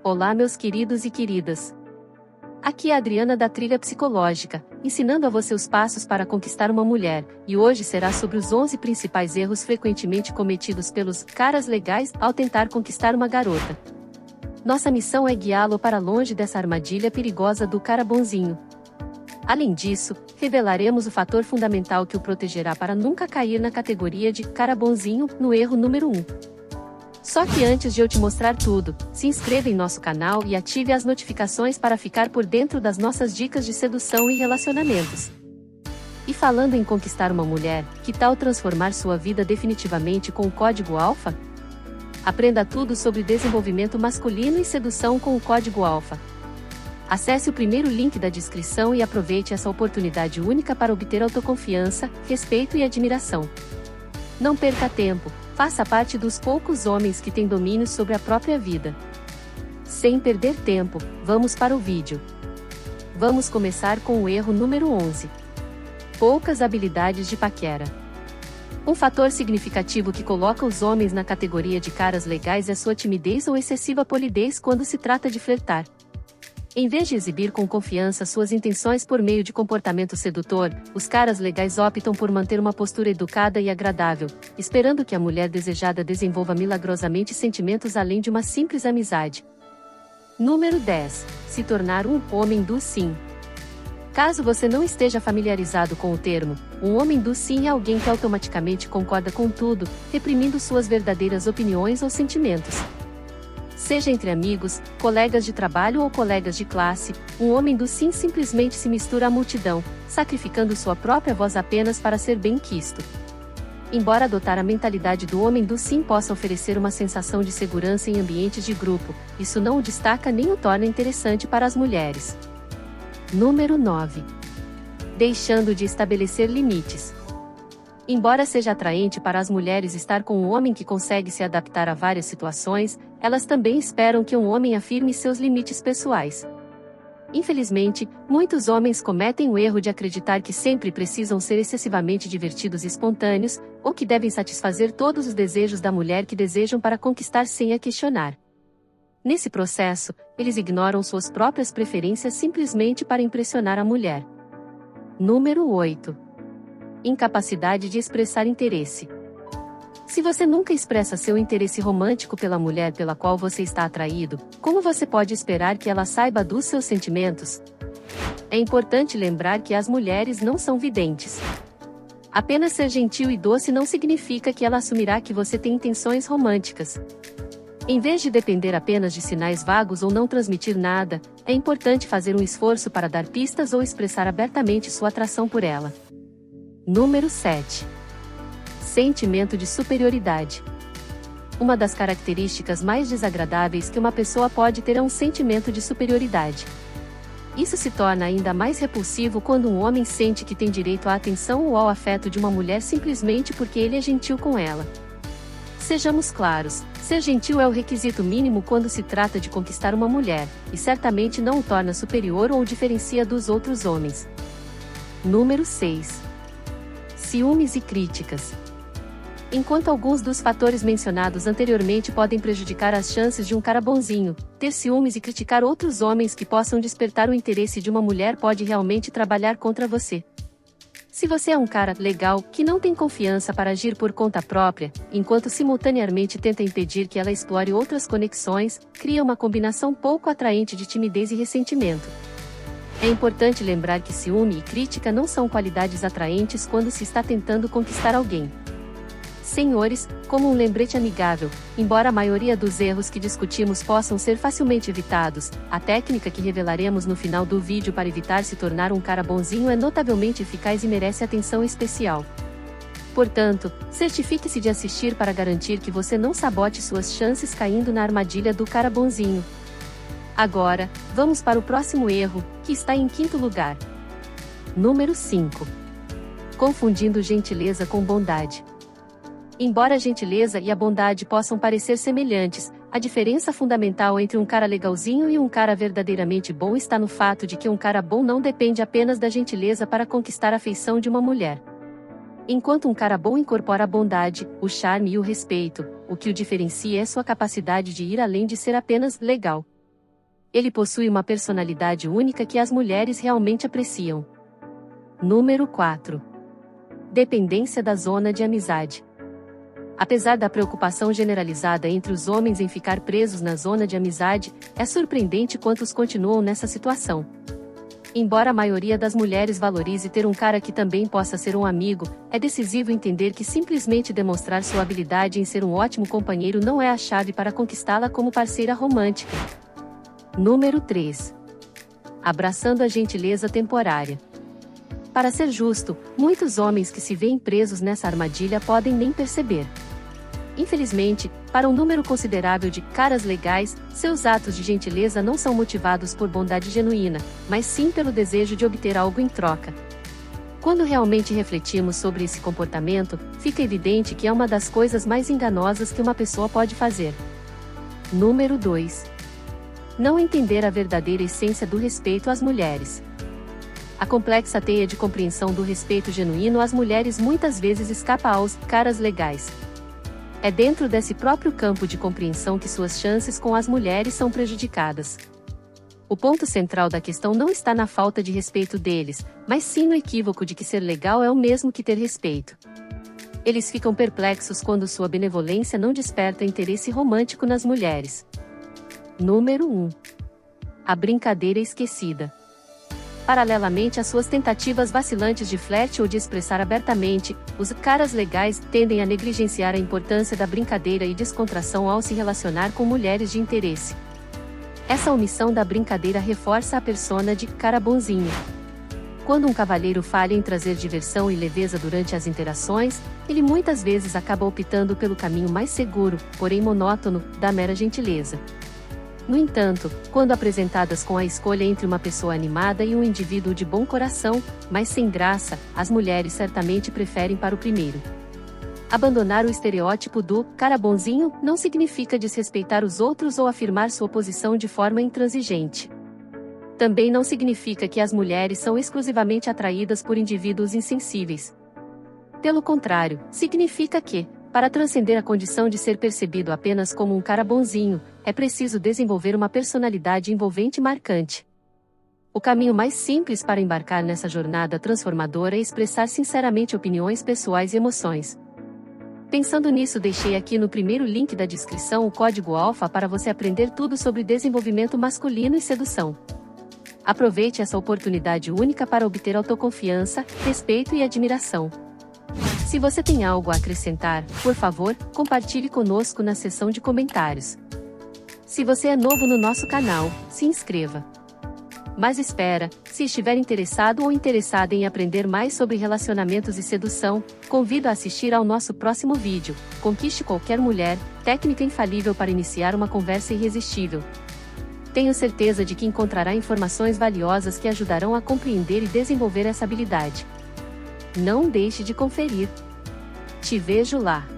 Olá, meus queridos e queridas. Aqui é a Adriana da Trilha Psicológica, ensinando a você os passos para conquistar uma mulher, e hoje será sobre os 11 principais erros frequentemente cometidos pelos caras legais ao tentar conquistar uma garota. Nossa missão é guiá-lo para longe dessa armadilha perigosa do cara bonzinho. Além disso, revelaremos o fator fundamental que o protegerá para nunca cair na categoria de cara bonzinho, no erro número 1. Só que antes de eu te mostrar tudo, se inscreva em nosso canal e ative as notificações para ficar por dentro das nossas dicas de sedução e relacionamentos. E falando em conquistar uma mulher, que tal transformar sua vida definitivamente com o Código Alpha? Aprenda tudo sobre desenvolvimento masculino e sedução com o Código Alpha. Acesse o primeiro link da descrição e aproveite essa oportunidade única para obter autoconfiança, respeito e admiração. Não perca tempo. Faça parte dos poucos homens que têm domínio sobre a própria vida. Sem perder tempo, vamos para o vídeo. Vamos começar com o erro número 11. Poucas habilidades de paquera. Um fator significativo que coloca os homens na categoria de caras legais é sua timidez ou excessiva polidez quando se trata de flertar. Em vez de exibir com confiança suas intenções por meio de comportamento sedutor, os caras legais optam por manter uma postura educada e agradável, esperando que a mulher desejada desenvolva milagrosamente sentimentos além de uma simples amizade. Número 10. Se tornar um homem do sim. Caso você não esteja familiarizado com o termo, um homem do sim é alguém que automaticamente concorda com tudo, reprimindo suas verdadeiras opiniões ou sentimentos. Seja entre amigos, colegas de trabalho ou colegas de classe, um homem do sim simplesmente se mistura à multidão, sacrificando sua própria voz apenas para ser bem-quisto. Embora adotar a mentalidade do homem do sim possa oferecer uma sensação de segurança em ambientes de grupo, isso não o destaca nem o torna interessante para as mulheres. Número 9. Deixando de estabelecer limites. Embora seja atraente para as mulheres estar com um homem que consegue se adaptar a várias situações, elas também esperam que um homem afirme seus limites pessoais. Infelizmente, muitos homens cometem o erro de acreditar que sempre precisam ser excessivamente divertidos e espontâneos, ou que devem satisfazer todos os desejos da mulher que desejam para conquistar sem a questionar. Nesse processo, eles ignoram suas próprias preferências simplesmente para impressionar a mulher. Número 8. Incapacidade de expressar interesse. Se você nunca expressa seu interesse romântico pela mulher pela qual você está atraído, como você pode esperar que ela saiba dos seus sentimentos? É importante lembrar que as mulheres não são videntes. Apenas ser gentil e doce não significa que ela assumirá que você tem intenções românticas. Em vez de depender apenas de sinais vagos ou não transmitir nada, é importante fazer um esforço para dar pistas ou expressar abertamente sua atração por ela. Número 7. Sentimento de superioridade. Uma das características mais desagradáveis que uma pessoa pode ter é um sentimento de superioridade. Isso se torna ainda mais repulsivo quando um homem sente que tem direito à atenção ou ao afeto de uma mulher simplesmente porque ele é gentil com ela. Sejamos claros, ser gentil é o requisito mínimo quando se trata de conquistar uma mulher, e certamente não o torna superior ou o diferencia dos outros homens. Número 6. Ciúmes e críticas. Enquanto alguns dos fatores mencionados anteriormente podem prejudicar as chances de um cara bonzinho, ter ciúmes e criticar outros homens que possam despertar o interesse de uma mulher pode realmente trabalhar contra você. Se você é um cara legal, que não tem confiança para agir por conta própria, enquanto simultaneamente tenta impedir que ela explore outras conexões, cria uma combinação pouco atraente de timidez e ressentimento. É importante lembrar que ciúme e crítica não são qualidades atraentes quando se está tentando conquistar alguém. Senhores, como um lembrete amigável, embora a maioria dos erros que discutimos possam ser facilmente evitados, a técnica que revelaremos no final do vídeo para evitar se tornar um cara bonzinho é notavelmente eficaz e merece atenção especial. Portanto, certifique-se de assistir para garantir que você não sabote suas chances caindo na armadilha do cara bonzinho. Agora, vamos para o próximo erro, que está em quinto lugar. Número 5. Confundindo gentileza com bondade. Embora a gentileza e a bondade possam parecer semelhantes, a diferença fundamental entre um cara legalzinho e um cara verdadeiramente bom está no fato de que um cara bom não depende apenas da gentileza para conquistar a afeição de uma mulher. Enquanto um cara bom incorpora a bondade, o charme e o respeito, o que o diferencia é sua capacidade de ir além de ser apenas legal. Ele possui uma personalidade única que as mulheres realmente apreciam. Número 4. Dependência da zona de amizade. Apesar da preocupação generalizada entre os homens em ficar presos na zona de amizade, é surpreendente quantos continuam nessa situação. Embora a maioria das mulheres valorize ter um cara que também possa ser um amigo, é decisivo entender que simplesmente demonstrar sua habilidade em ser um ótimo companheiro não é a chave para conquistá-la como parceira romântica. Número 3. Abraçando a gentileza temporária. Para ser justo, muitos homens que se veem presos nessa armadilha podem nem perceber. Infelizmente, para um número considerável de caras legais, seus atos de gentileza não são motivados por bondade genuína, mas sim pelo desejo de obter algo em troca. Quando realmente refletimos sobre esse comportamento, fica evidente que é uma das coisas mais enganosas que uma pessoa pode fazer. Número 2. Não entender a verdadeira essência do respeito às mulheres. A complexa teia de compreensão do respeito genuíno às mulheres muitas vezes escapa aos caras legais. É dentro desse próprio campo de compreensão que suas chances com as mulheres são prejudicadas. O ponto central da questão não está na falta de respeito deles, mas sim no equívoco de que ser legal é o mesmo que ter respeito. Eles ficam perplexos quando sua benevolência não desperta interesse romântico nas mulheres. Número 1. A brincadeira esquecida. Paralelamente às suas tentativas vacilantes de flerte ou de expressar abertamente, os caras legais tendem a negligenciar a importância da brincadeira e descontração ao se relacionar com mulheres de interesse. Essa omissão da brincadeira reforça a persona de cara bonzinho. Quando um cavalheiro falha em trazer diversão e leveza durante as interações, ele muitas vezes acaba optando pelo caminho mais seguro, porém monótono, da mera gentileza. No entanto, quando apresentadas com a escolha entre uma pessoa animada e um indivíduo de bom coração, mas sem graça, as mulheres certamente preferem para o primeiro. Abandonar o estereótipo do cara bonzinho não significa desrespeitar os outros ou afirmar sua posição de forma intransigente. Também não significa que as mulheres são exclusivamente atraídas por indivíduos insensíveis. Pelo contrário, significa que, para transcender a condição de ser percebido apenas como um cara bonzinho, é preciso desenvolver uma personalidade envolvente e marcante. O caminho mais simples para embarcar nessa jornada transformadora é expressar sinceramente opiniões pessoais e emoções. Pensando nisso, deixei aqui no primeiro link da descrição o código alfa para você aprender tudo sobre desenvolvimento masculino e sedução. Aproveite essa oportunidade única para obter autoconfiança, respeito e admiração. Se você tem algo a acrescentar, por favor, compartilhe conosco na seção de comentários. Se você é novo no nosso canal, se inscreva. Mas espera, se estiver interessado ou interessada em aprender mais sobre relacionamentos e sedução, convido a assistir ao nosso próximo vídeo, Conquiste Qualquer Mulher, técnica infalível para iniciar uma conversa irresistível. Tenho certeza de que encontrará informações valiosas que ajudarão a compreender e desenvolver essa habilidade. Não deixe de conferir. Te vejo lá!